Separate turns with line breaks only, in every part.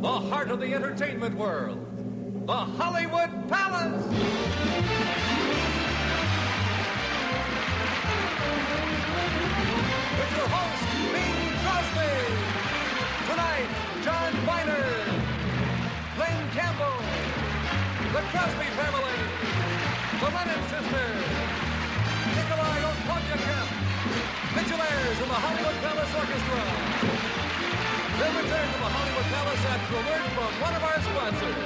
the heart of the entertainment world, the Hollywood Palace. With your host, Crosby. Tonight, John Biner, Glen Campbell, the Crosby family, the Lennon sisters, Nikolai Okonkwo, Mitchellers and the Hollywood Palace Orchestra. They'll return to the Hollywood Palace after a word from one of our sponsors.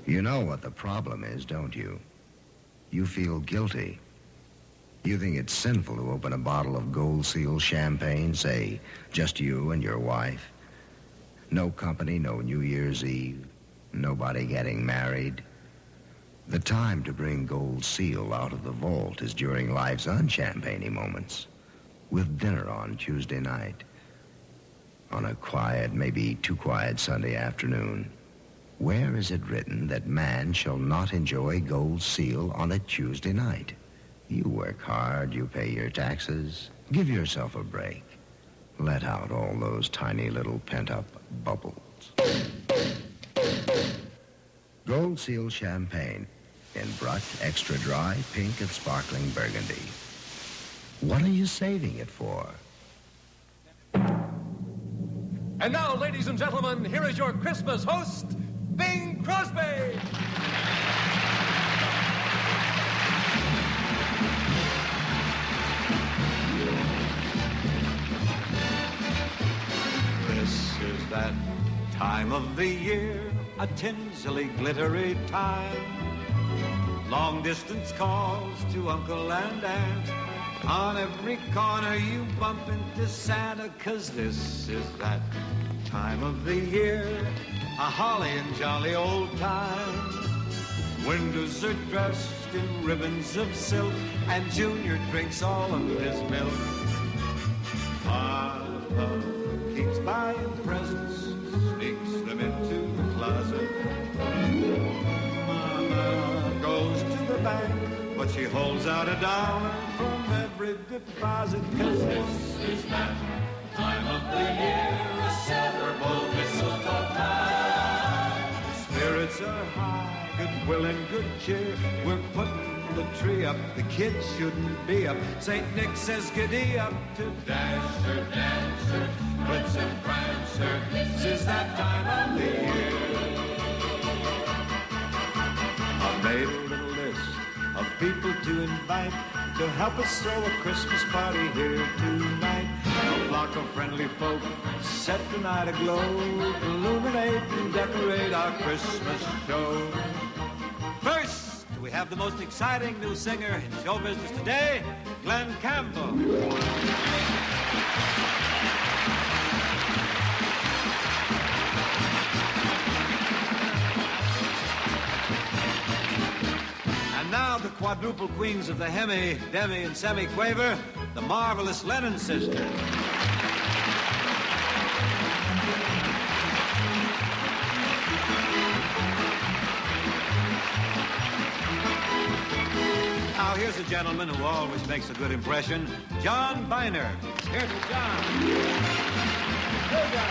You know what the problem is, don't you? You feel guilty. You think it's sinful to open a bottle of Gold Seal champagne, say, just you and your wife. No company, no New Year's Eve, nobody getting married. The time to bring Gold Seal out of the vault is during life's unchampagne-y moments, with dinner on Tuesday night, on a quiet, maybe too quiet Sunday afternoon. Where is it written that man shall not enjoy Gold Seal on a Tuesday night? You work hard, you pay your taxes. Give yourself a break. Let out all those tiny little pent-up bubbles. Gold Seal Champagne in Brut, extra dry, pink, and sparkling burgundy. What are you saving it for?
And now, ladies and gentlemen, here is your Christmas host, Bing Crosby.
This is that time of the year, a tinsley, glittery time. Long distance calls to uncle and aunt. On every corner you bump into Santa, 'cause this is that time of the year, a holly and jolly old time. Windows are dressed in ribbons of silk, and Junior drinks all of his milk. Papa keeps buying presents, sneaks them into the closet. Mama goes to the bank, but she holds out $1 from every deposit, 'cause this is that time of the year, a silver bowl mistletoe time. Spirits are high, goodwill and good cheer. We're putting the tree up, the kids shouldn't be up. St. Nick says giddy up to Dasher, Dancer, Blitzen, Prancer. This is that time of the year. I made a little list of people to invite to help us throw a Christmas party here tonight. A flock of friendly folk set the night aglow, illuminate and decorate our Christmas show. First, we have the most exciting new singer in show business today, Glen Campbell. And now the quadruple queens of the Hemi, Demi, and Semi-Quaver, the marvelous Lennon sisters. Now here's a gentleman who always makes a good impression, John Biner. Here's John. Good John.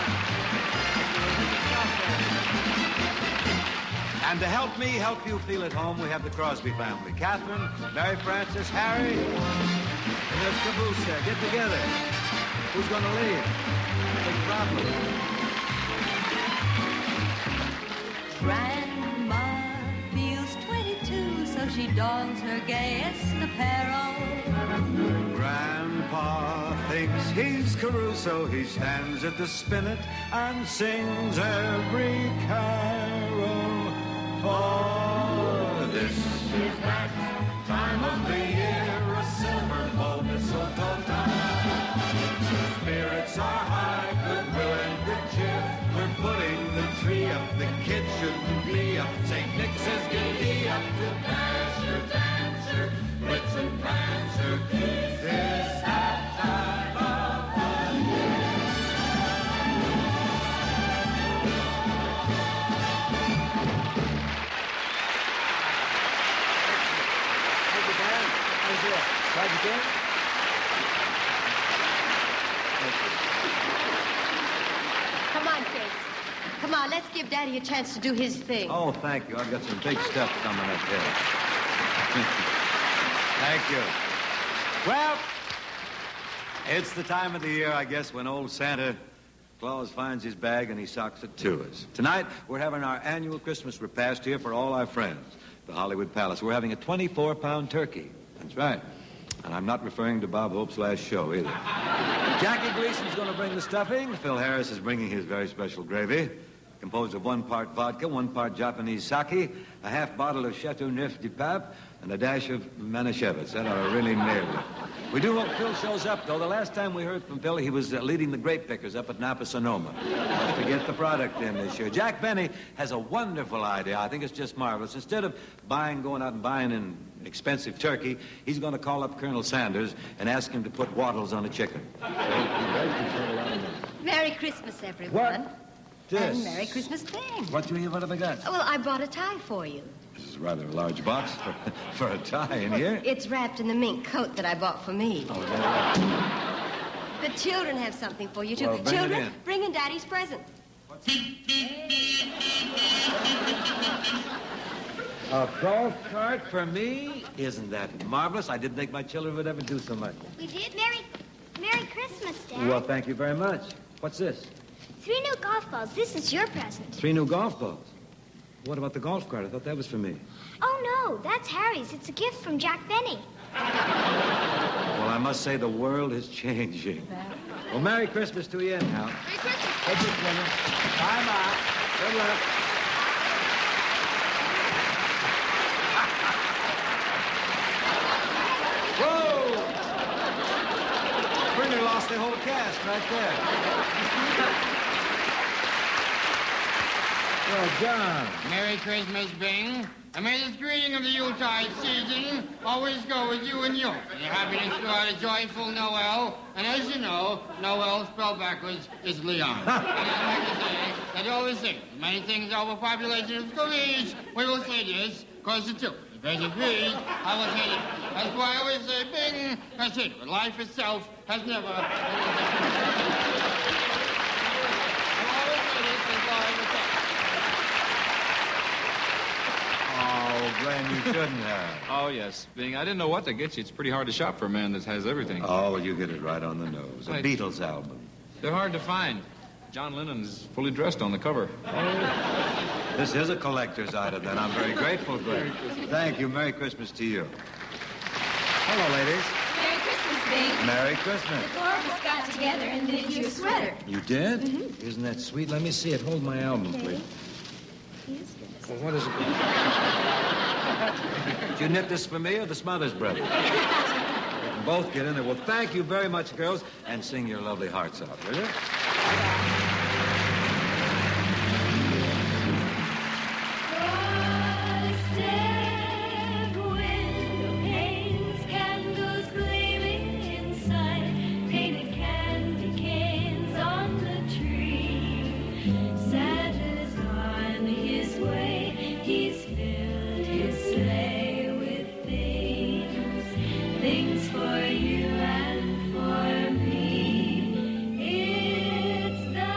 And to help me help you feel at home, we have the Crosby family. Kathryn, Mary Frances, Harry, and there's Caboose there. Get together. Who's going to lead? Big problem.
Grandma feels 22, so she dons her gayest apparel.
Grandpa thinks he's Caruso. He stands at the spinet and sings every carol. For this is that time of the year, a silver bowl mistletoe time. Spirits are high, goodwill and good cheer. We're putting the tree up, the kids shouldn't be up. St. Nick says giddy up to Dasher, Dancer, Blitz and Prancer. This is that time of the year.
Glad you came.
Come on, kids. Come on, let's give Daddy a chance to do his thing.
Oh, thank you. I've got some big stuff coming up here. Thank you. Well, it's the time of the year, I guess, when old Santa Claus finds his bag and he socks it to us. Tonight, we're having our annual Christmas repast here for all our friends, the Hollywood Palace. We're having a 24-pound turkey. That's right. And I'm not referring to Bob Hope's last show, either. Jackie Gleason's going to bring the stuffing. Phil Harris is bringing his very special gravy, composed of 1 part vodka, 1 part Japanese sake, a half bottle of Chateau Neuf du Pape, and a dash of Manischewitz. That ought to really nail it. We do hope Phil shows up, though. The last time we heard from Phil, he was leading the grape pickers up at Napa Sonoma to get the product in this year. Jack Benny has a wonderful idea. I think it's just marvelous. Instead of going out and buying an expensive turkey, he's going to call up Colonel Sanders and ask him to put wattles on a chicken.
Merry Christmas, everyone.
What? This?
And Merry Christmas thing.
What have I got?
Well, I bought a tie for you.
This is rather a large box for a tie in here.
It's wrapped in the mink coat that I bought for me.
Oh, right.
The children have something for you, too.
Well, bring it
Children,
in.
bring in Daddy's present.
A golf cart for me? Isn't that marvelous? I didn't think my children would ever do so much.
We did? Merry Christmas, Dad.
Well, thank you very much. What's this?
3 new golf balls. This is your present.
3 new golf balls. What about the golf cart? I thought that was for me.
Oh, no, that's Harry's. It's a gift from Jack Benny.
Well, I must say the world is changing. Well, Merry Christmas to you anyhow.
Merry Christmas.
Take this, Glen. Bye, Ma. Good luck. Whoa! Springer lost the whole cast right there. Well, John.
Merry Christmas, Bing. And may this greeting of the Yuletide season always go with you and yours. And your happiness throughout a joyful Noel. And as you know, Noel spelled backwards is Leon. And I'd like to say that always think many things overpopulation of schools. We will say this, because it's true. If it agrees, I will say this. That's why I always say, Bing, that's it. But life itself has never... I always say this, that's all I will say.
Oh, Glen, you shouldn't have.
Oh, yes. Bing, I didn't know what to get you. It's pretty hard to shop for a man that has everything.
Oh, well, you get it right on the nose. A
Right.
Beatles album.
They're hard to find. John Lennon's fully dressed on the cover.
This is a collector's item, then. I'm very grateful, Glen. Thank you. Merry Christmas to you. Hello, ladies.
Merry Christmas, Bing.
Merry Christmas.
The four of us got together and knit you a sweater.
You did? Mm-hmm. Isn't that sweet? Let me see it. Hold my album, please. Well, what is it? Did you knit this for me or the Smothers Brothers? We can both get in there. Well, thank you very much, girls, and sing your lovely hearts out, will you?
Things for you and for me. It's the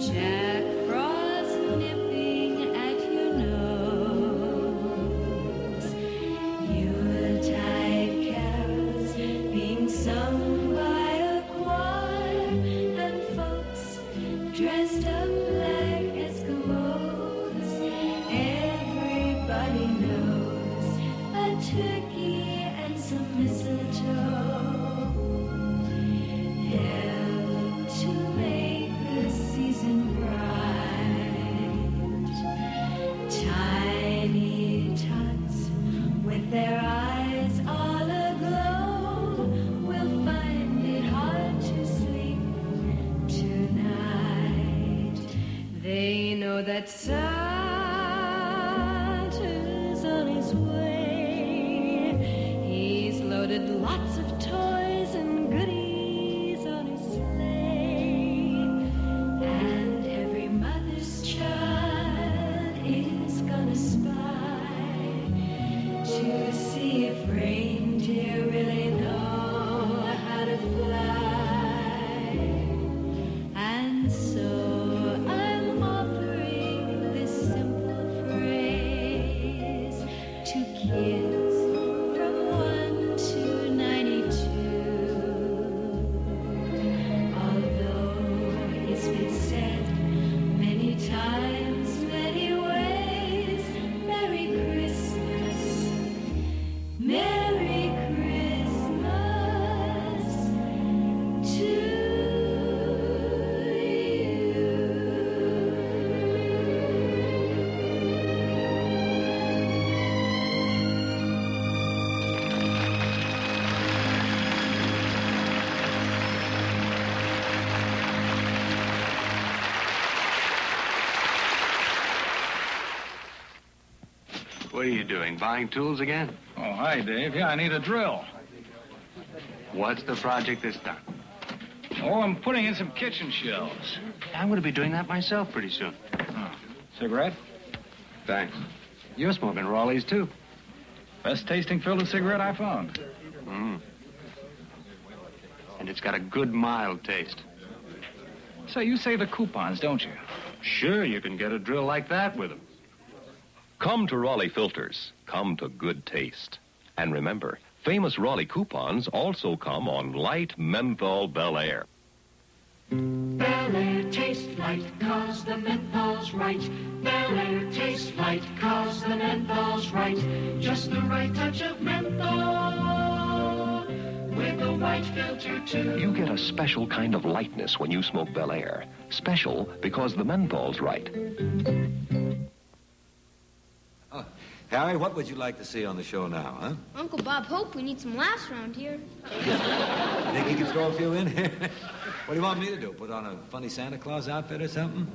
Jack Frost nipping at your nose. Yuletide carols being sung by a choir, and folks dressed up like Eskimos. Everybody knows a turkey and some mistletoe help to make the season bright. Tiny tots with their eyes all aglow will find it hard to sleep tonight. They know that Santa's on his way. He's loaded lots of toys and goodies on his sleigh. And every mother's child is gonna spy to see if reindeer really know how to fly. And so I'm offering this simple phrase to kids from 1 to 92. Although it's been said many times, many ways, Merry Christmas, Merry Christmas to you.
What are you doing, buying tools again?
Oh, hi, Dave. Yeah, I need a drill.
What's the project this time?
Oh, I'm putting in some kitchen shelves.
I'm going to be doing that myself pretty soon.
Oh. Cigarette?
Thanks. You're smoking Raleigh's, too.
Best tasting filtered cigarette I found.
Mm. And it's got a good, mild taste.
Say, you save the coupons, don't you?
Sure, you can get a drill like that with them.
Come to Raleigh Filters. Come to good taste. And remember, famous Raleigh coupons also come on light menthol Bel Air.
Bel Air tastes light, cause the menthol's right. Bel Air tastes light, cause the menthol's right. Just the right touch of menthol with a white filter, too.
You get a special kind of lightness when you smoke Bel Air. Special because the menthol's right.
Harry, what would you like to see on the show now, huh?
Uncle Bob hoped we need some laughs around here.
You think you can throw a few in here? What do you want me to do? Put on a funny Santa Claus outfit or something?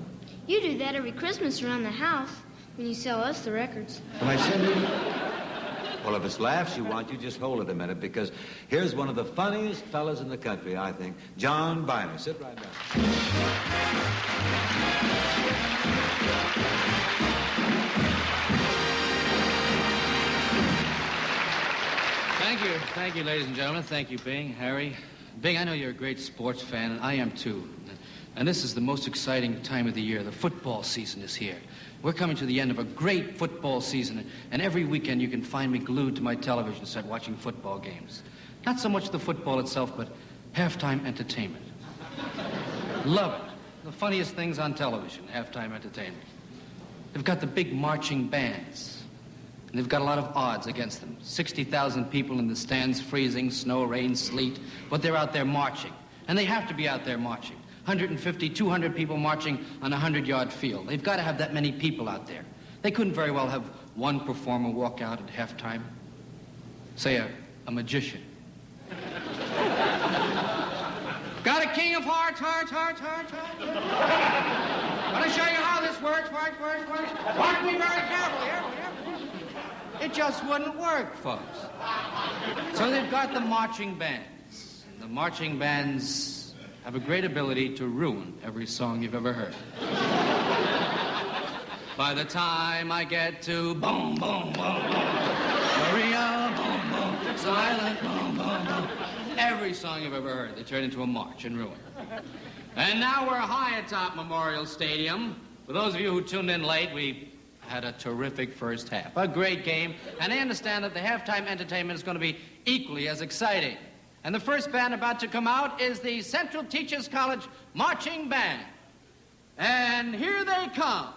You do that every Christmas around the house when you sell us the records.
Can I send you? Well, if it's laughs you want, you just hold it a minute, because here's one of the funniest fellas in the country, I think, John Biner. Sit right down.
Thank you, ladies and gentlemen. Thank you, Bing, Harry. Bing, I know you're a great sports fan, and I am too. And this is the most exciting time of the year. The football season is here. We're coming to the end of a great football season, and every weekend you can find me glued to my television set watching football games. Not so much the football itself, but halftime entertainment. Love it. The funniest things on television, halftime entertainment. They've got the big marching bands. And they've got a lot of odds against them. 60,000 people in the stands, freezing, snow, rain, sleet. But they're out there marching. And they have to be out there marching. 150, 200 people marching on a 100-yard field. They've got to have that many people out there. They couldn't very well have one performer walk out at halftime. Say a magician. Got a king of hearts. Want to show you how this works. Watch me very carefully. Here. It just wouldn't work, folks. So they've got the marching bands. And the marching bands have a great ability to ruin every song you've ever heard. By the time I get to boom, boom, boom, boom, Maria, boom, boom, silent, boom, boom, boom, every song you've ever heard. They turned into a march in ruin. And now we're high atop Memorial Stadium. For those of you who tuned in late, we had a terrific first half. A great game. And I understand that the halftime entertainment is going to be equally as exciting. And the first band about to come out is the Central Teachers College Marching Band. And here they come.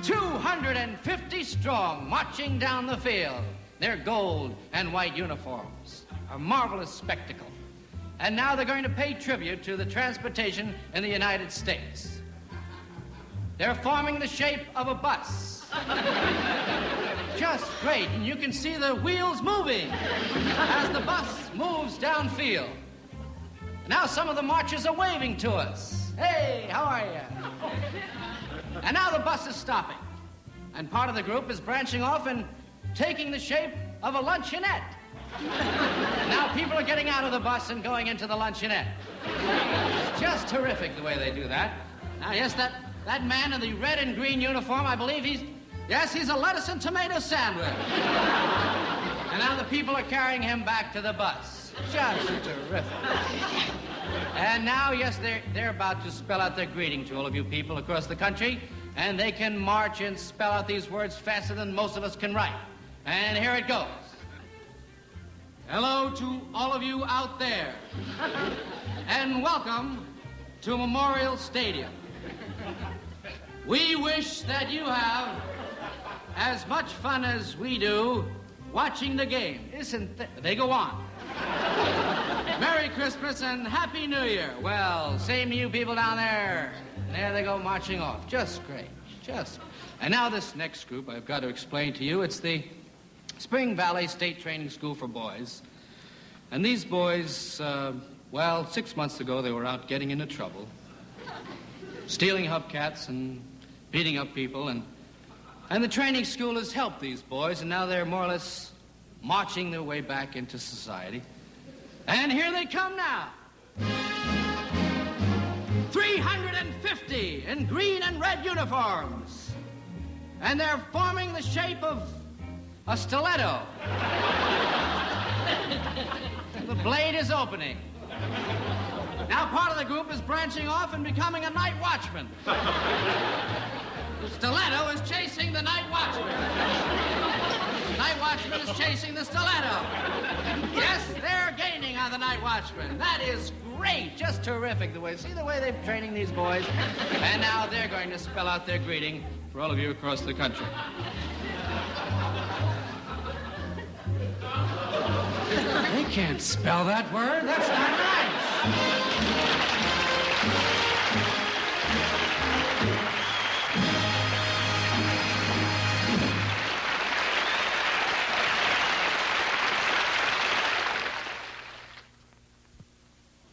250 strong, marching down the field. Their gold and white uniforms. A marvelous spectacle. And now they're going to pay tribute to the transportation in the United States. They're forming the shape of a bus. Just great, and you can see the wheels moving as the bus moves downfield. Now some of the marchers are waving to us. Hey, how are you? And now the bus is stopping. And part of the group is branching off and taking the shape of a luncheonette. Now people are getting out of the bus and going into the luncheonette. It's just terrific the way they do that. Now, yes, that man in the red and green uniform, I believe he's a lettuce and tomato sandwich. And now the people are carrying him back to the bus. Just terrific. And now, yes, they're about to spell out their greeting to all of you people across the country, and they can march and spell out these words faster than most of us can write. And here it goes. Hello to all of you out there, and welcome to Memorial Stadium. We wish that you have as much fun as we do watching the game. They go on. Merry Christmas and Happy New Year. Well, same to you people down there. There they go marching off. Just great. And now this next group I've got to explain to you. It's the Spring Valley State Training School for Boys. And these boys, 6 months ago, they were out getting into trouble, stealing hubcaps and beating up people. And the training school has helped these boys, and now they're more or less marching their way back into society. And here they come now. 350 in green and red uniforms. And they're forming the shape of a stiletto. The blade is opening. Now part of the group is branching off and becoming a night watchman. The stiletto is chasing the night watchman. The night watchman is chasing the stiletto. Yes, they're gaining on the night watchman. That is great. Just terrific the way. See the way they're training these boys? And now they're going to spell out their greeting for all of you across the country. They can't spell that word. That's not nice.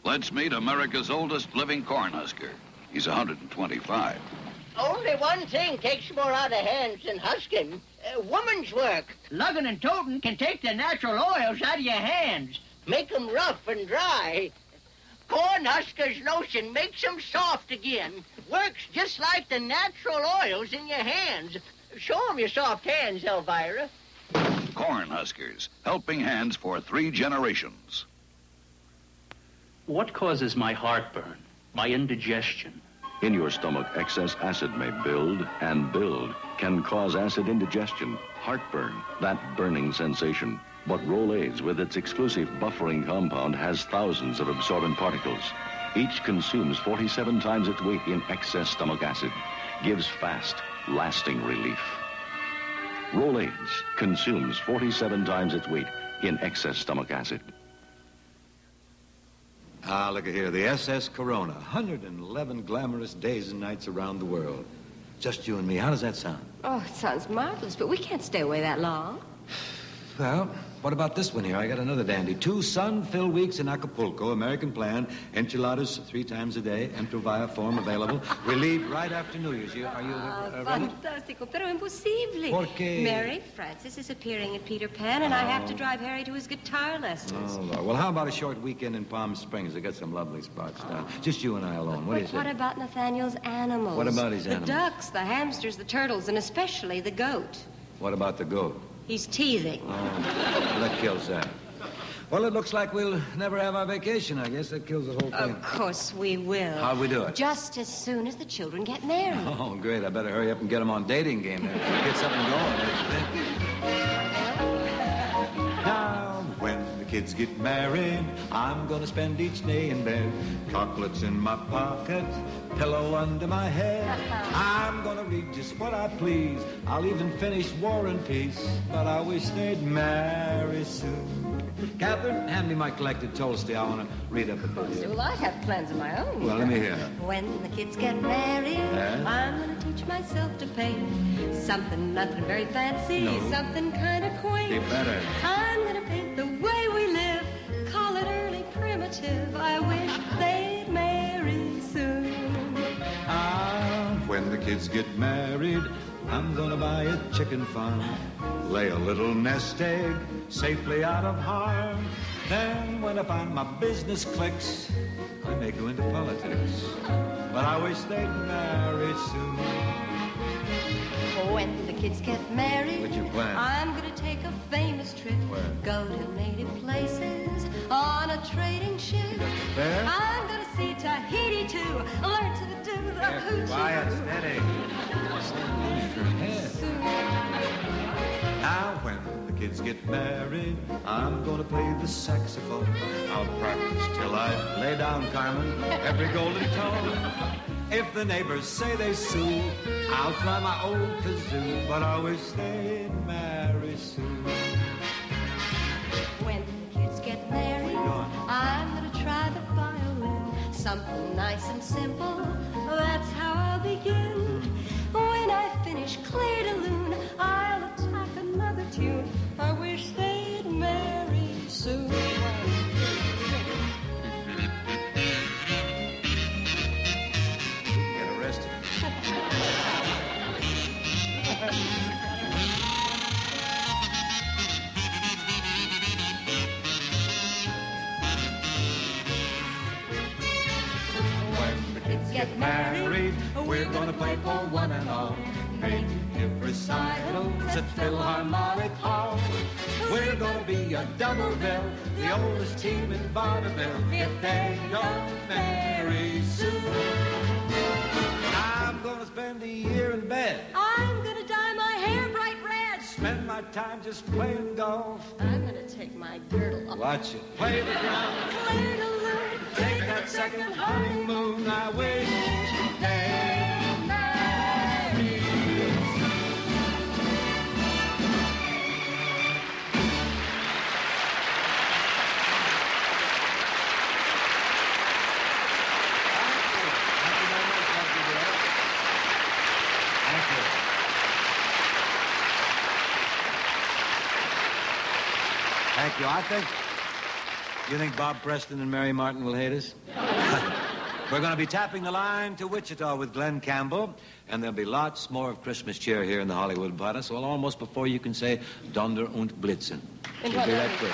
Let's meet America's oldest living cornhusker. He's 125.
Only one thing takes more out of hands than husking. Woman's work. Lugging and toting can take the natural oils out of your hands. Make them rough and dry. Cornhusker's lotion makes them soft again. Works just like the natural oils in your hands. Show them your soft hands, Elvira.
Cornhuskers, helping hands for 3 generations.
What causes my heartburn, my indigestion?
In your stomach, excess acid may build and build, can cause acid indigestion, heartburn, that burning sensation. But Rolaids, with its exclusive buffering compound, has thousands of absorbent particles. Each consumes 47 times its weight in excess stomach acid, gives fast, lasting relief. Rolaids consumes 47 times its weight in excess stomach acid.
Ah, look at here, the SS Corona. 111 glamorous days and nights around the world. Just you and me. How does that sound?
Oh, it sounds marvelous, but we can't stay away that long.
Well, what about this one here? I got another dandy. 2 sun-filled weeks in Acapulco, American plan. Enchiladas 3 times a day. Entrovia form available. Relief right after New Year's. Are you ready?
Fantástico, pero imposible.
¿Por qué?
Mary Frances is appearing at Peter Pan, and I have to drive Harry to his guitar lessons.
Oh, Lord. Well, how about a short weekend in Palm Springs? I got some lovely spots down. Just you and I alone. What do you say?
What about Nathaniel's animals?
What about his animals?
The ducks, the hamsters, the turtles, and especially the goat.
What about the goat?
He's teasing.
Oh, well, that kills that. Well, it looks like we'll never have our vacation. I guess that kills the whole thing.
Of course we will.
How'd we do it?
Just as soon as the children get married.
Oh, great. I better hurry up and get them on dating game there. Get something going.
Now, when the kids get married, I'm gonna spend each day in bed. Chocolates in my pocket, pillow under my head. I'm gonna read just what I please. I'll even finish War and Peace, but I wish they'd marry soon.
Kathryn, hand me my collected Tolstoy. I want to read up a bit here.
Well, I have plans of my own.
Well, let me hear.
When the kids get married, I'm going to teach myself to paint. Nothing very fancy,
No.
something kind of quaint.
Be better.
I'm going to paint the way we live, call it early primitive. I wish they'd marry soon.
When the kids get married, I'm gonna buy a chicken farm, lay a little nest egg safely out of harm. Then when I find my business clicks, I may go into politics, but I wish they'd marry soon.
When the kids get married,
What's your plan?
I'm gonna take a famous trip.
Where?
Go to native places on a trading ship.
There?
I'm gonna see Tahiti too. Learn to do the hoochie.
Quiet, steady. Now when the kids get married, I'm gonna play the saxophone. I'll practice till I lay down, Carmen, every golden tone. If the neighbors say they sue, I'll try my old kazoo, but I wish they'd marry soon.
When the kids get married, I'm gonna try the violin. Something nice and simple, that's how I'll begin. When I finish Clair de Lune, I'll attack another tune. I wish they'd marry soon.
Get arrested.
When the kids get married, we're gonna play for one and all. Native recitals at Philharmonic Hall. We're gonna be a double bill, the oldest team in vaudeville, if they don't marry soon. I'm gonna spend a year in bed,
I'm gonna dye my hair bright red.
spend my time just playing golf.
I'm gonna take my girdle off.
Watch it.
Play the ground,
Clair de Lune.
take that second honeymoon. I wish they'd marry soon.
Thank you. You think Bob Preston and Mary Martin will hate us? We're going to be tapping the line to Wichita with Glen Campbell, and there'll be lots more of Christmas cheer here in the Hollywood Palace, well, almost before you can say Donder und Blitzen. We'll be right quick.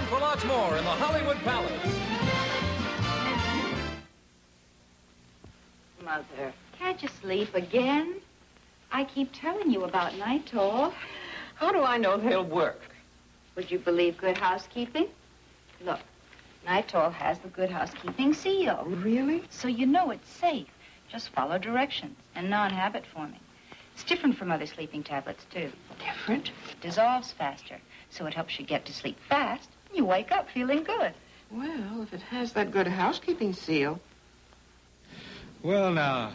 For lots more in the Hollywood Palace.
Mother, can't you sleep again? I keep telling you about Nitol.
How do I know they'll work?
Would you believe good housekeeping? Look, Nitol has the good housekeeping seal.
Really?
So you know it's safe. Just follow directions and non-habit forming. It's different from other sleeping tablets, too.
Different?
It dissolves faster, so it helps you get to sleep fast. You wake up feeling good.
Well, if it has that good housekeeping seal.
Well, now,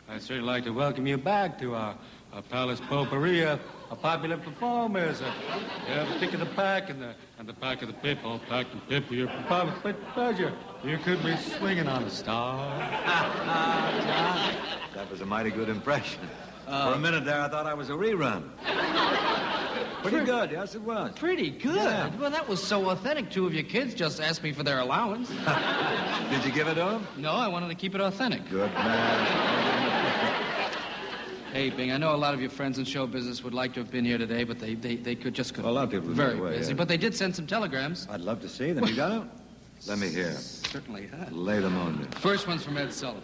I'd certainly like to welcome you back to our a palace potpourri, a popular performers, a pick of the pack, and the pack of the pip, all packed and pip, your pleasure. You could be swinging on a star.
John, that was a mighty good impression. For a minute there, I thought I was a rerun. Pretty good, yes, it was.
Pretty good?
Yeah.
Well, that was so authentic. Two of your kids just asked me for their allowance.
Did you give it to them?
No, I wanted to keep it authentic.
Good man.
Hey, Bing, I know a lot of your friends in show business would like to have been here today, but they couldn't.
Well, a lot of people
very
away,
busy.
yeah.
But they did send some telegrams.
I'd love to see them. You got them? Let me hear.
Certainly.
Lay them on me.
First one's from Ed Sullivan.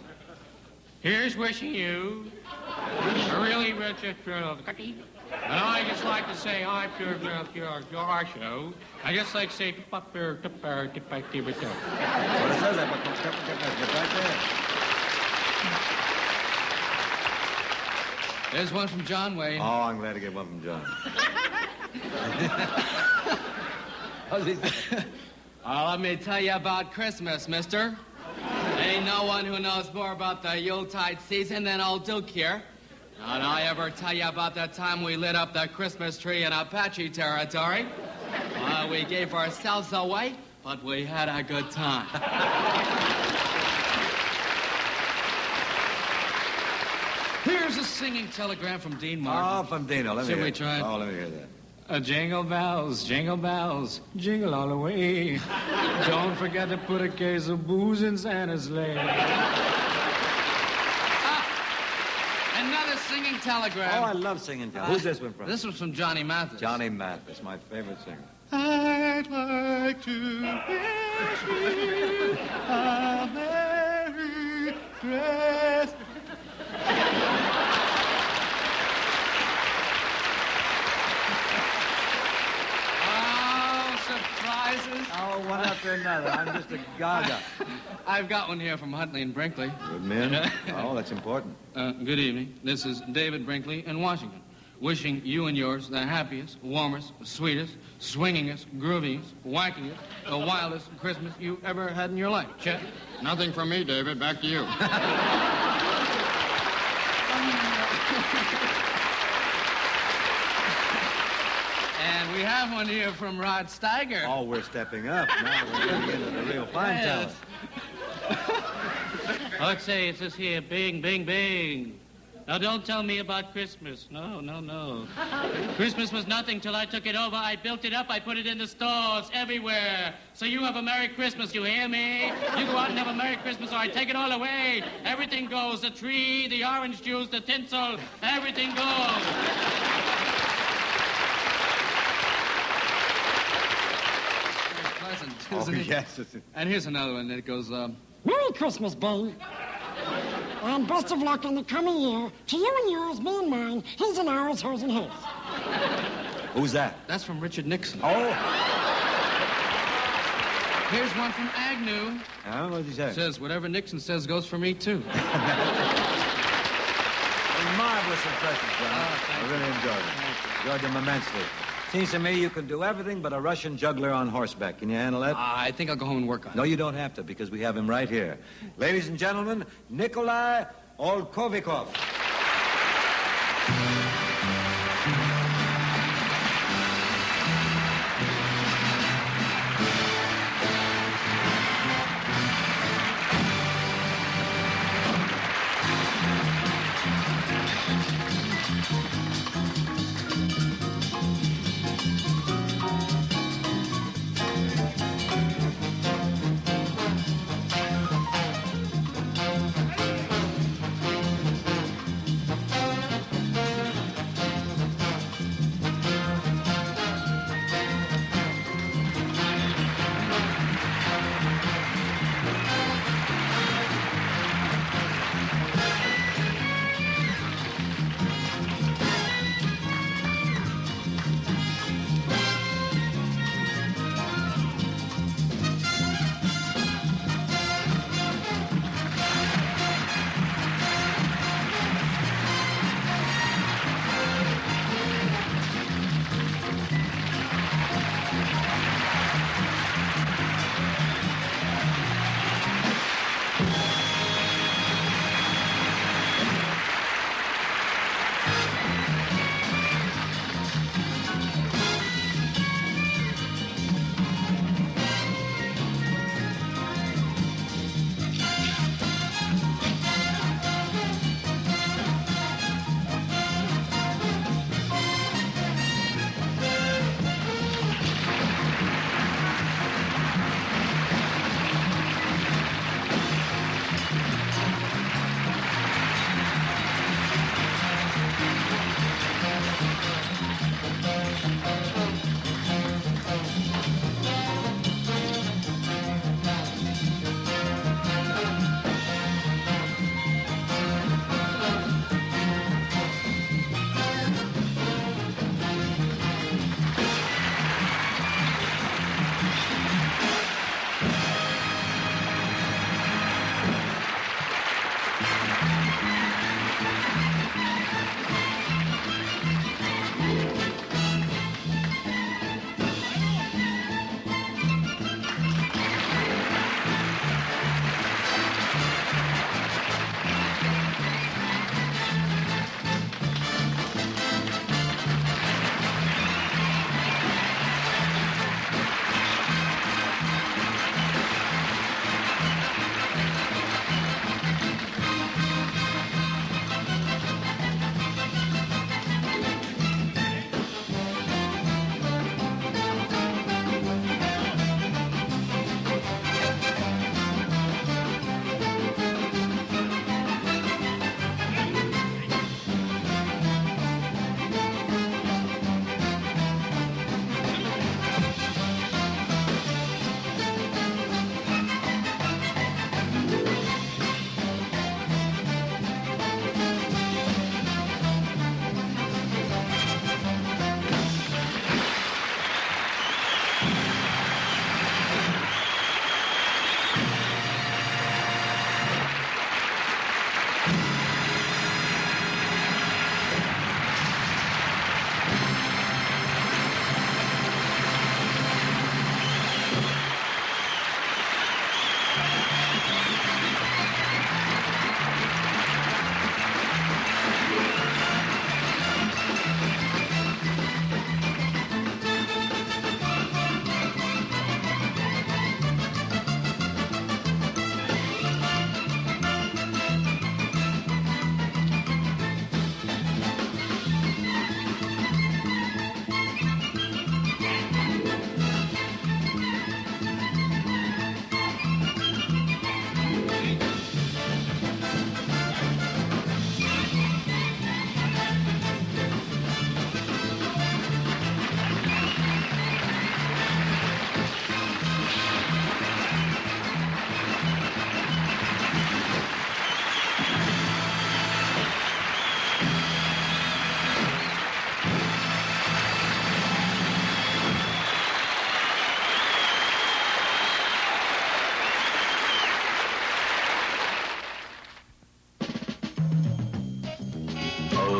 Here's wishing you a really rich cookie. And I just like to say hi to your show. I just like to say
What it says, right there.
There's one from John Wayne.
Oh, I'm glad to get one from John.
Oh, let me tell you about Christmas, mister. Ain't no one who knows more about the Yuletide season than old Duke here. Did I ever tell you about that time we lit up the Christmas tree in Apache territory? We gave ourselves away, but we had a good time. Here's a singing telegram from Dean Martin.
Oh, from Dino. Let me
Should
hear
we
it.
try it?
Oh, let me hear that.
Jingle bells, jingle all the way. Don't forget to put a case of booze in Santa's sleigh.
Another singing telegram.
Oh, I love singing telegrams. Who's this one from?
This was from Johnny Mathis.
Johnny Mathis, my favorite singer.
I'd like to wish you a Merry Christmas.
Surprises?
Oh, one after another. I'm just a gaga.
I've got one here from Huntley and Brinkley.
Good men. Oh, that's important.
Good evening. This is David Brinkley in Washington. Wishing you and yours the happiest, warmest, sweetest, swingingest, grooviest, wackingest, the wildest Christmas you ever had in your life. Chet?
Nothing from me, David. Back to you.
And we have one here from Rod Steiger.
Oh, we're stepping up. Now we're getting into the real fine talent.
I'd say it says here, bing, bing, bing. Now, don't tell me about Christmas. No, no, no. Christmas was nothing till I took it over. I built it up. I put it in the stores everywhere. So you have a Merry Christmas, you hear me? You go out and have a Merry Christmas or I take it all away. Everything goes. The tree, the orange juice, the tinsel, everything goes.
Oh, yes.
And here's another one that goes,
Merry Christmas, Bing. And best of luck in the coming year to you and yours, me and mine, his and ours, hers and his.
Who's that?
That's from Richard Nixon.
Oh.
Here's one from Agnew.
What did he say?
Says, whatever Nixon says goes for me, too.
A marvelous impression, John. I really enjoyed it. Enjoyed them immensely. Seems to me you can do everything but a Russian juggler on horseback. Can you handle that?
I think I'll go home and work on it.
No, you don't have to, because we have him right here. Ladies and gentlemen, Nikolai Olkovikov.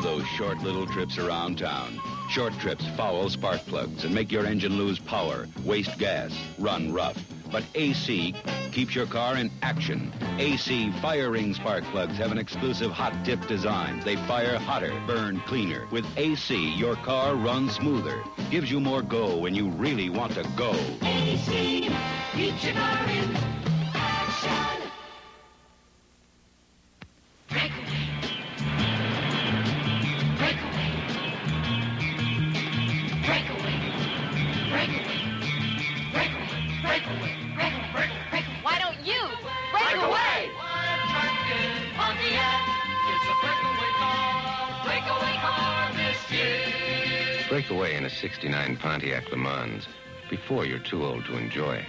those short little trips around town. Short trips foul spark plugs and make your engine lose power, waste gas, run rough. But AC keeps your car in action. AC fire ring spark plugs have an exclusive hot tip design. They fire hotter, burn cleaner. With AC, your car runs smoother. Gives you more go when you really want to go.
AC keeps your car in action. Breakaway. Breakaway. Breakaway. Breakaway. Breakaway. Breakaway.
Why don't you
Break away! Pontiac, it's a breakaway car. Breakaway car this year.
Break away in a 69 Pontiac Le Mans before you're too old to enjoy it.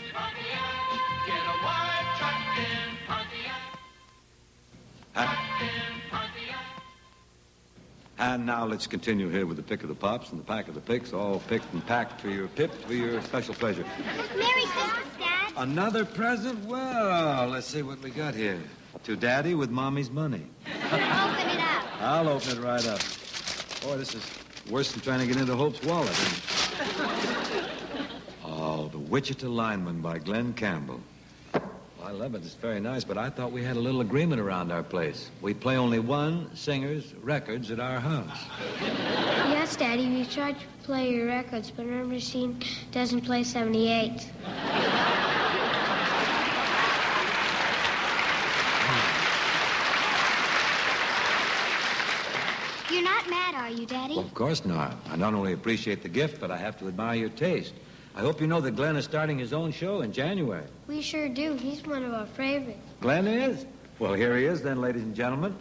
Get a wide truck in Pontiac.
And now let's continue here with the pick of the pops and the pack of the picks, all picked and packed for your pip, for your special pleasure.
Merry Christmas, Dad.
Another present? Well, let's see what we got here. To Daddy with Mommy's money.
Open it up.
I'll open it right up. Boy, this is worse than trying to get into Hope's wallet. Oh, The Wichita Lineman by Glen Campbell. I love it. It's very nice, but I thought we had a little agreement around our place. We play only one singer's records at our house.
Yes, Daddy, we tried to play your records, but our machine doesn't play 78.
You're not mad, are you, Daddy?
Well, of course not. I not only appreciate the gift, but I have to admire your taste. I hope you know that Glen is starting his own show in January.
We sure do. He's one of our favorites.
Glen is? Well, here he is then, ladies and gentlemen.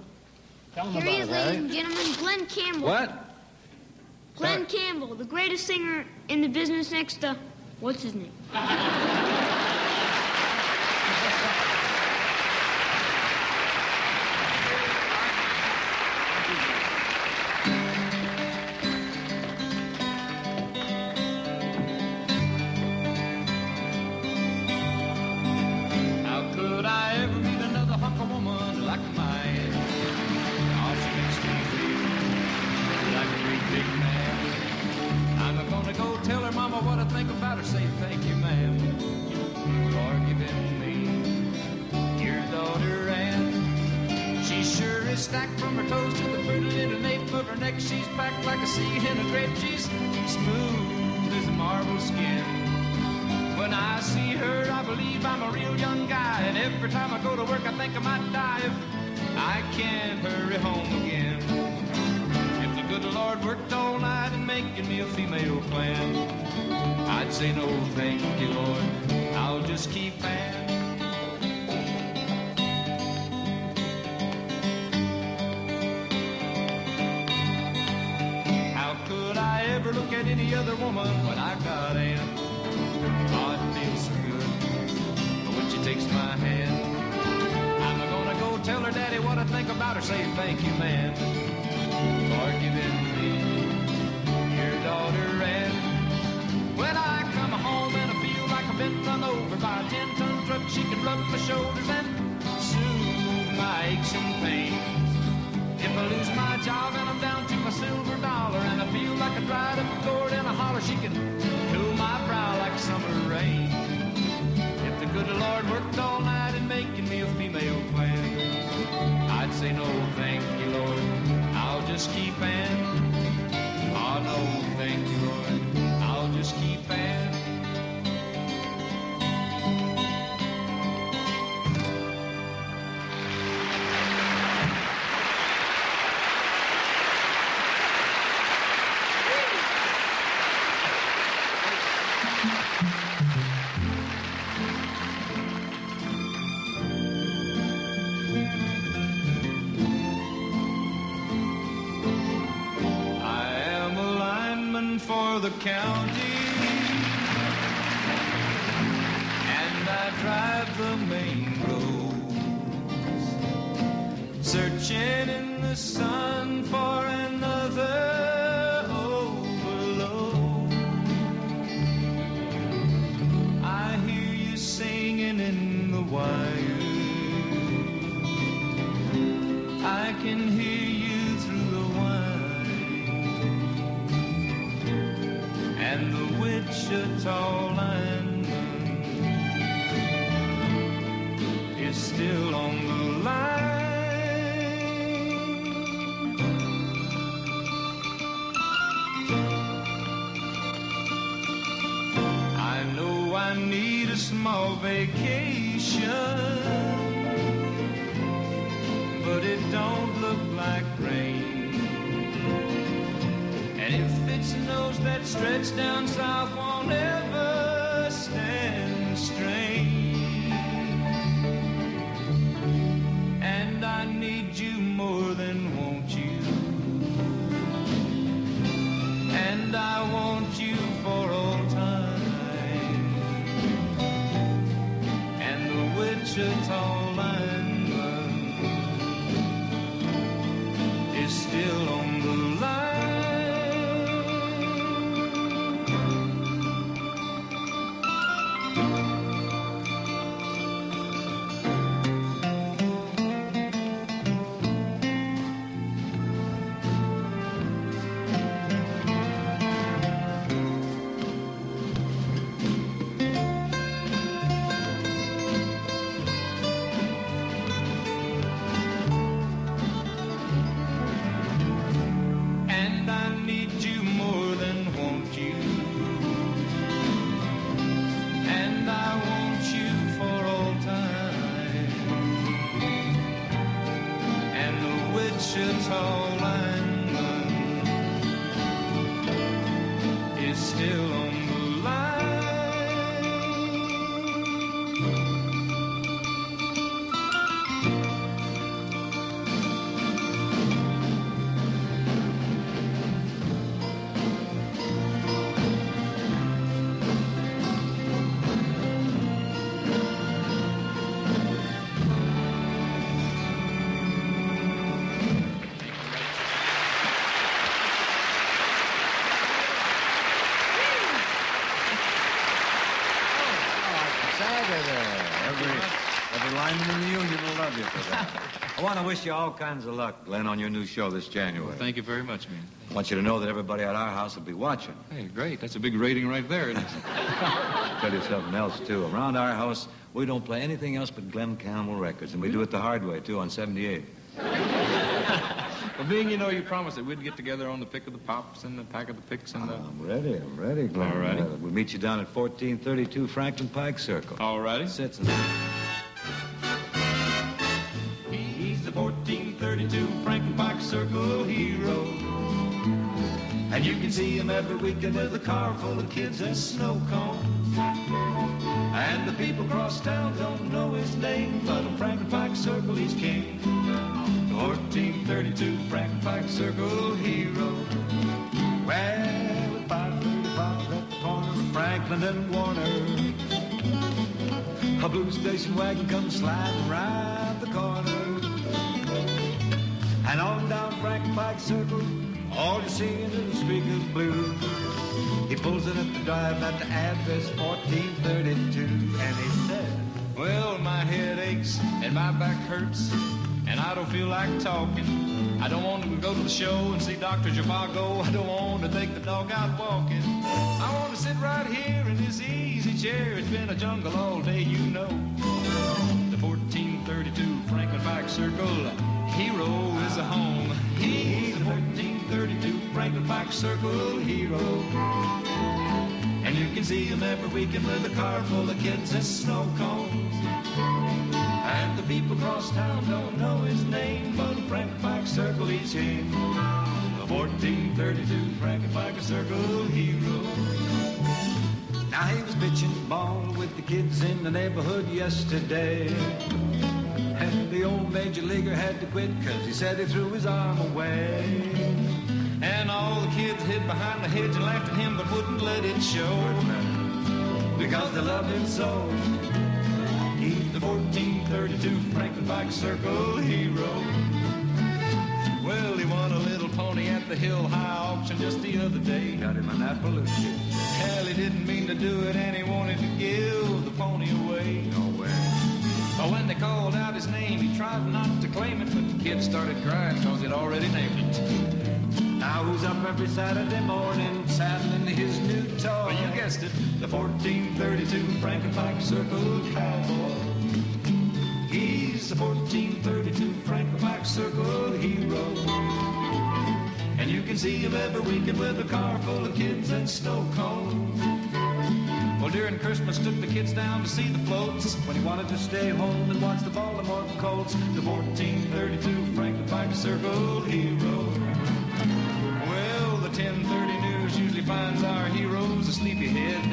Tell him
Here
about
he
it,
is,
Harry.
ladies and gentlemen, Glen Campbell.
What?
Glen Campbell, the greatest singer in the business next to... What's his name?
How could I ever meet another hunk of woman like mine? Oh, she makes me feel like a great big man. I'm gonna go tell her mama what I think about her. Say thank you, ma'am, for giving me your daughter Ann. She sure is stacked from her toes to the pretty little nape of her neck. She's packed like a seed in a grape. She's smooth as marble skin. When I see her, I believe I'm a real young guy. And every time I go to work, I think I might die if I can't hurry home again. If the good Lord worked all night in making me a female plan, I'd say no, thank you, Lord. I'll just keep Ann. How could I ever look at any other woman when I got Ann? Oh, it feels so good when she takes my hand. I'm gonna go tell her daddy what I think about her. Say thank you, man, for giving me your daughter Ann. When I come home and I feel like I've been run over by a 10-ton truck, she can rub my shoulders and soothe my aches and pains. If I lose my job and I'm down to my silver dollar and I feel like I dried up a gourd in a holler, she can cool my brow like summer rain. If the good Lord worked all night in making me a female plan, I'd say no, thank you, Lord. I'll just keep Ann. Oh, no, thank you, Lord. I'll just keep Ann. For the county, and I drive the main roads, searching in the sun for another overload. I hear you singing in the wire, I can hear you through the wire. tall lineman is still on the line. I know I need a small vacation, but it don't look like rain. And if it snows, that stretch down south won't ever stand strain. And I need you more than want you, and I want you for all time. And the Wichita lineman is still on the line.
Every lineman in the union will love you for that. I want to wish you all kinds of luck, Glen, on your new show this January.
Well, thank you very much, man.
I want you to know that everybody at our house will be watching.
Hey, great. That's a big rating right there, isn't it?
I'll tell you something else, too. Around our house, we don't play anything else but Glen Campbell records, and we do it the hard way, too, on 78.
Well, being you know, you promised that we'd get together on the pick of the pops and the pack of the picks and the...
I'm ready, Glen.
All righty.
We'll meet you down at 1432 Franklin Pike Circle.
All righty.
Sits and...
He's the 1432 Franklin Pike Circle hero. And you can see him every weekend with a car full of kids and snow cones. And the people across town don't know his name, but on Franklin Pike Circle he's king. 1432 Franklin Pike Circle hero. Well, with 535 at the corner of Franklin and Warner, a blue station wagon comes sliding right the corner. And on down Franklin Pike Circle, all you see is the speakers blue. He pulls it up the drive at the address 1432, and he said, well, my head aches and my back hurts, and I don't feel like talking. I don't want to go to the show and see Dr. Zhivago. I don't want to take the dog out walking. I want to sit right here in this easy chair. It's been a jungle all day, you know. The 1432 Franklin Pike Circle hero is a home. He's the 1432 Franklin Pike Circle hero. And you can see him every weekend with a car full of kids and snow cones. And the people across town don't know his name, but in Franklin Pike Circle he's king. The 1432 Franklin Pike Circle hero. Now he was pitching ball with the kids in the neighborhood yesterday, and the old major leaguer had to quit because he said he threw his arm away. And all the kids hid behind the hedge and laughed at him but wouldn't let it show, because they loved him so. He's the 1432 Franklin Pike Circle hero. Well, he won a little pony at the Hill High auction just the other day. Got him an Appaloosa. Hell, he didn't mean to do it, and he wanted to give the pony away. No way. But when they called out his name, he tried not to claim it, but the kid started crying because he'd already named it. Now who's up every Saturday morning saddling his new toy? Well, you guessed it, the 1432 Frankenbach Circle Cowboy. He's the 1432 Frankenbach Circle hero. And you can see him every weekend with a car full of kids and snow cones. Well, during Christmas, took the kids down to see the floats when he wanted to stay home and watch the Baltimore Colts. The 1432 Frankenbach Circle hero. Well, the 10:30 news usually finds our heroes a sleepyhead.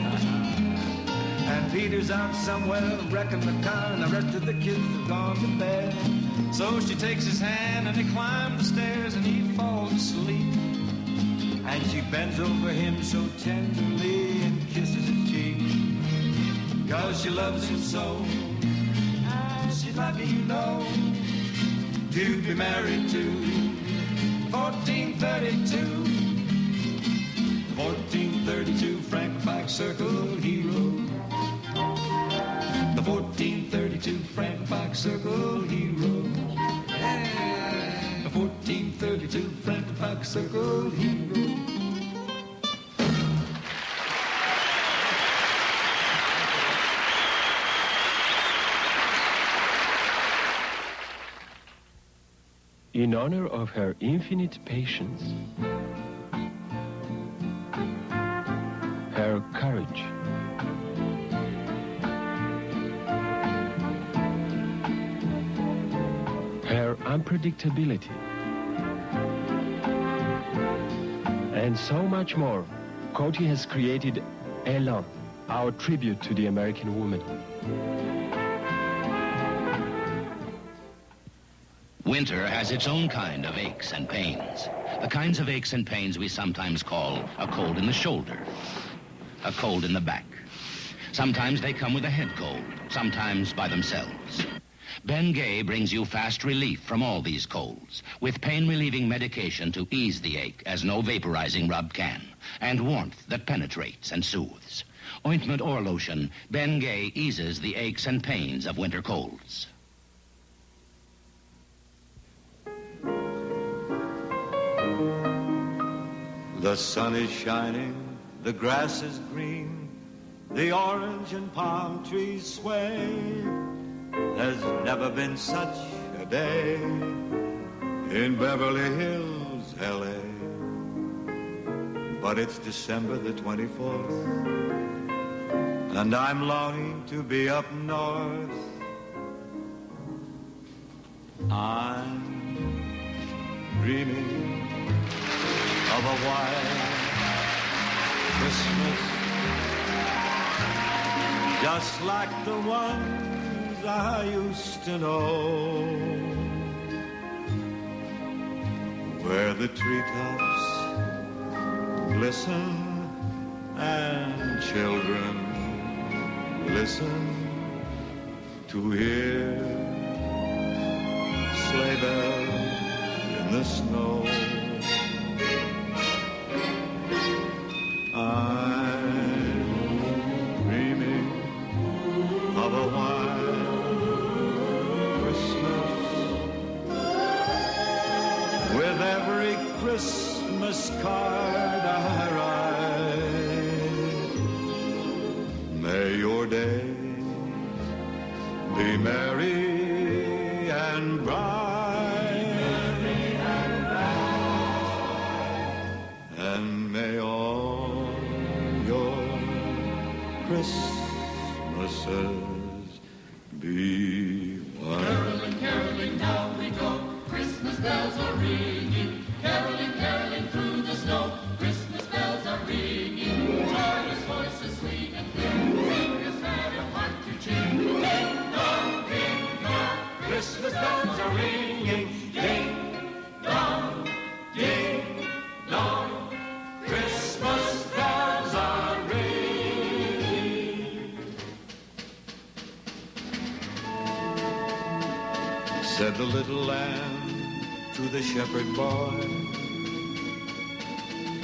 And Peter's out somewhere wrecking the car, and the rest of the kids have gone to bed. So she takes his hand and they climb the stairs and he falls asleep. And she bends over him so tenderly and kisses his cheek. 'Cause she loves him so, and she's lucky, you know, to be married to 1432. 1432 Frankenbach Circle hero. The 1432 Frankenbach Circle hero. Yeah. The 1432 Frankenbach Circle hero.
In honor of her infinite patience, her courage, her unpredictability, and so much more, Coty has created Elan, our tribute to the American woman.
Winter has its own kind of aches and pains. The kinds of aches and pains we sometimes call a cold in the shoulder, a cold in the back. Sometimes they come with a head cold, sometimes by themselves. Ben Gay brings you fast relief from all these colds, with pain-relieving medication to ease the ache as no vaporizing rub can, and warmth that penetrates and soothes. Ointment or lotion, Ben Gay eases the aches and pains of winter colds.
The sun is shining, the grass is green, the orange and palm trees sway. There's never been such a day in Beverly Hills, L.A. But it's December the 24th, and I'm longing to be up north. I'm dreaming of a white Christmas, just like the ones I used to know, where the treetops glisten and children listen to hear sleigh bells in the snow. I'm dreaming of a white Christmas, with every Christmas card I write. May your day be merry and bright, and may all your Christmases be white.
Caroling, caroling, down we go. Christmas bells are ringing. Caroling, caroling through the snow. Christmas bells are ringing. Joyous voices sweet and clear. Singers had a heart to cheer. Ding dong, ding dong.
Christmas bells are ringing. Ding dong, ding dong. Christmas bells are ringing. Said the little lamb to the shepherd boy,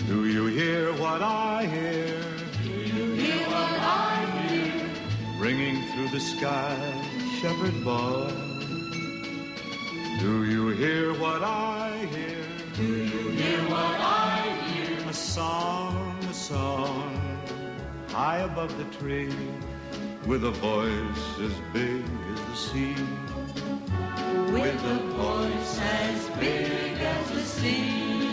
do you hear what I hear?
Do you hear what I hear?
Ringing through the sky, shepherd boy. Do you hear what I hear?
Do you hear what I
high above the tree, with a voice as big as the sea.
With a voice as big as the sea.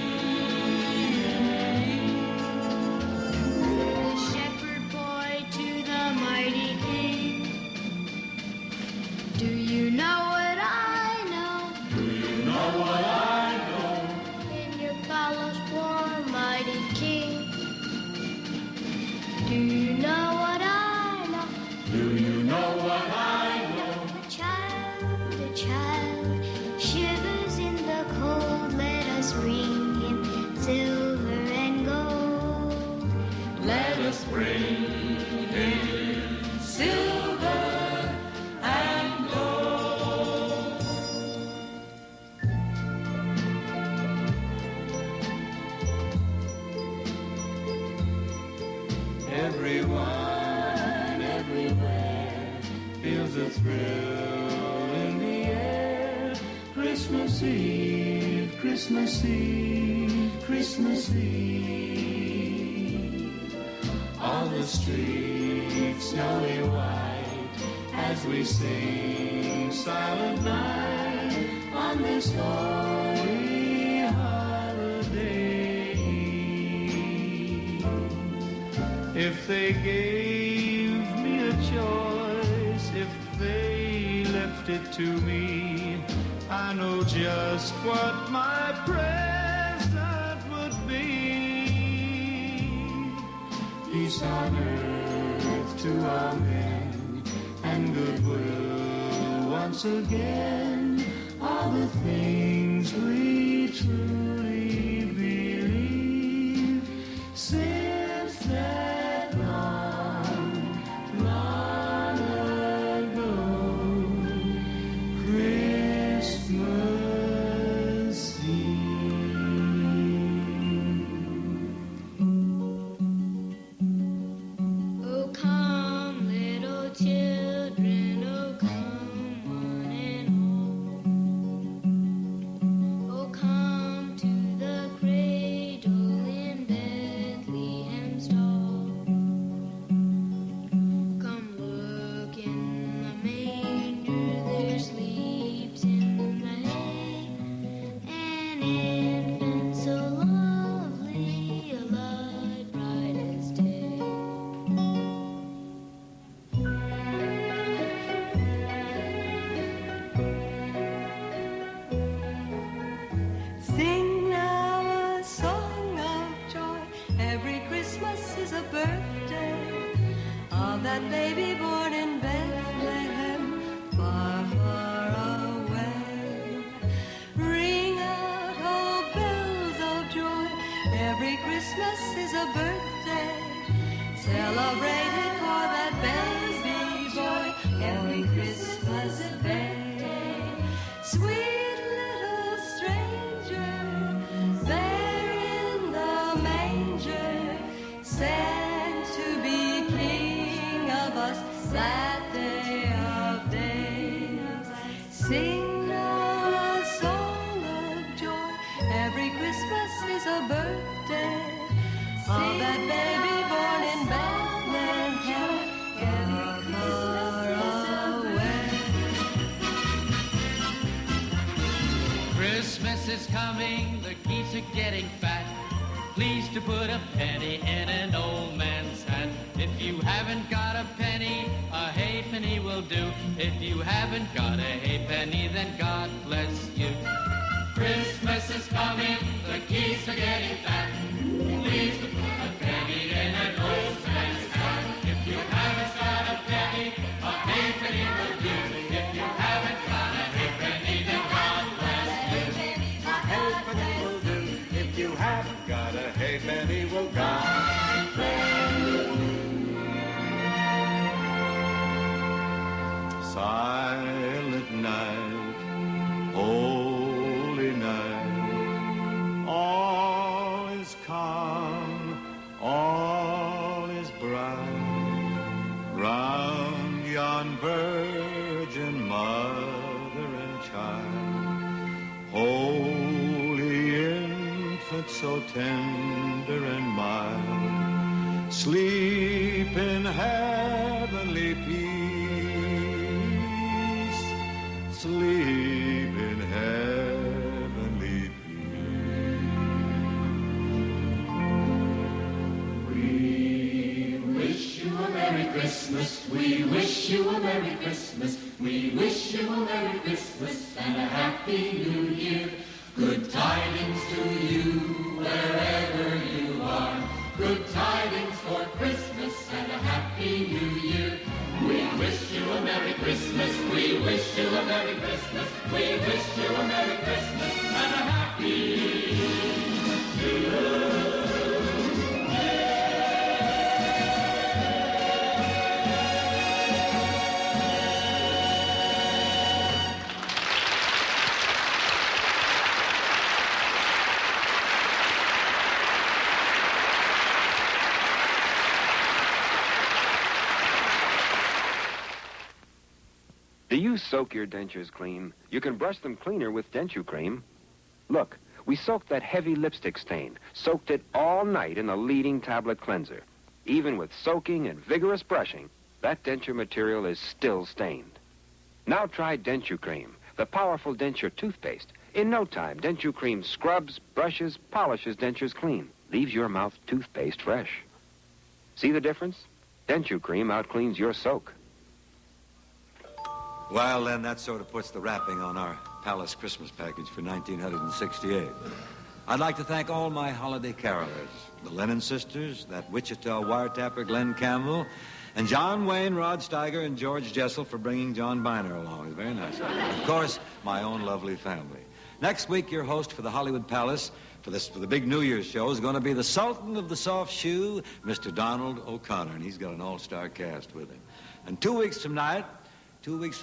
The shepherd boy to the mighty king. Do you know what I know?
Do you know what I know?
In your follows poor mighty king. Do you know what I know?
Do you know what I know?
A child shivers in the cold. Let us bring him silver and gold.
Let us bring him silver and gold.
Everyone, everywhere, feels a thrill in the air. Christmas Eve, Christmas Eve, Christmas Eve. All the streets snowy white as we sing Silent Night on this holy holiday eve. If they gave me a choice, if they left it to me, I know just what my present would be. Peace on earth to all men, and goodwill once again, all the things we truly believe. Since that long, long ago, Christmas
Oh, come, little children, oh, come one and all. Oh, come to the cradle in Bethlehem's stall. Come look in the manger, there sleeps in the hay an infant so lovely, a light bright as day.
Sing now a song of joy. Every Christmas is a birthday of that baby born in Bethlehem, far, far away. Ring out, oh, bells of joy. Every Christmas is a birthday celebrated for that baby boy. Every Christmas day. Sweet little stranger, there in the manger, sent to be king of us that day of days. Sing now a song of joy. Every Christmas is a birthday of that baby born in Bethlehem, far away.
Christmas is coming, the geese are getting fat. Please to put a penny in an old man's hat. If you haven't got a penny, a halfpenny will do. If you haven't got a halfpenny, then God bless you.
Christmas is coming, the geese are getting fat. Please to put a penny in an old man's hat. If you haven't got a penny, a halfpenny will do. If you haven't got a halfpenny, then God bless you.
A halfpenny will do. If you haven't got a halfpenny, will God bless you. Silent night, holy night, all is calm, all is bright, round yon virgin mother and child, holy infant so tender and mild, sleep heavenly peace. Sleep in heavenly
We wish you a Merry Christmas. We wish you a Merry Christmas. We wish you a Merry Christmas and a Happy New Year. Good tidings to you wherever you are. Good tidings for Christmas and a Happy New Year. We wish you a Merry Christmas. We wish you a Merry Christmas. We wish you a Merry Christmas and a Happy New Year.
Do you soak your dentures clean? You can brush them cleaner with Denture Cream. Look, we soaked that heavy lipstick stain, soaked it all night in the leading tablet cleanser. Even with soaking and vigorous brushing, that denture material is still stained. Now try Denture Cream, the powerful denture toothpaste. In no time, Denture Cream scrubs, brushes, polishes dentures clean, leaves your mouth toothpaste fresh. See the difference? Denture Cream outcleans your soak.
Well, then, that sort of puts the wrapping on our Palace Christmas package for 1968. I'd like to thank all my holiday carolers, the Lennon sisters, that Wichita wiretapper Glen Campbell, and John Wayne, Rod Steiger, and George Jessel for bringing John Biner along. It's very nice. Of course, my own lovely family. Next week, your host for the Hollywood Palace for the big New Year's show is going to be the Sultan of the Soft Shoe, Mr. Donald O'Connor, and he's got an all-star cast with him. And 2 weeks from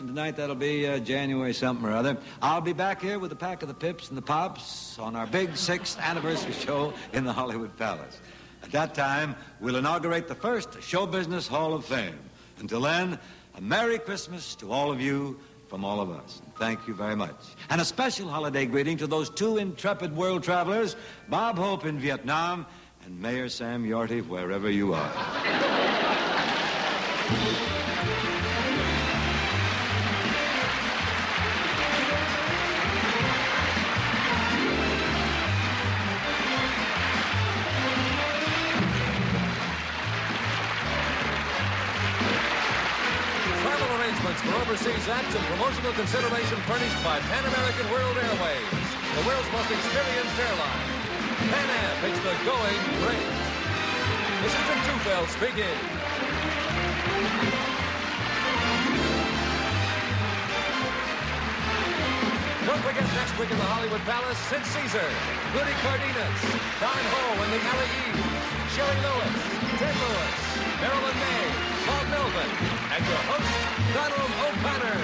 tonight, that'll be January something or other, I'll be back here with a pack of the Pips and the Pops on our big 6th anniversary show in the Hollywood Palace. At that time, we'll inaugurate the first Show Business Hall of Fame. Until then, a Merry Christmas to all of you from all of us. And thank you very much. And a special holiday greeting to those 2 intrepid world travelers, Bob Hope in Vietnam and Mayor Sam Yorty wherever you are.
For overseas acts and promotional consideration furnished by Pan American World Airways, the world's most experienced airline. Pan Am makes the going great. This is Jim Tufeld speaking. Don't forget next week in the Hollywood Palace, Sid Caesar, Rudy Cardenas, Don Ho and the Alley Sherry Lewis, Ted Lewis, Marilyn May, Bob Melvin, and your host, Donald O'Connor.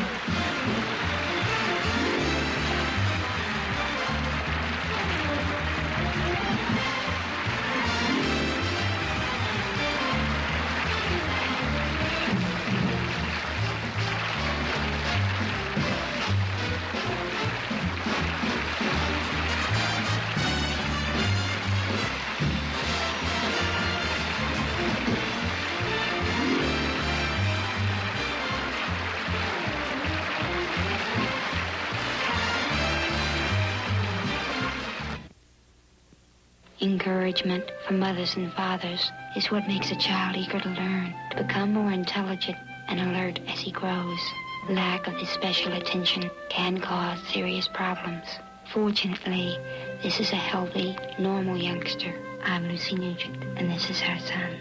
Encouragement from mothers and fathers is what makes a child eager to learn, to become more intelligent and alert as he grows. Lack of this special attention can cause serious problems. Fortunately, this is a healthy, normal youngster. I'm Lucy Nugent, and this is our son.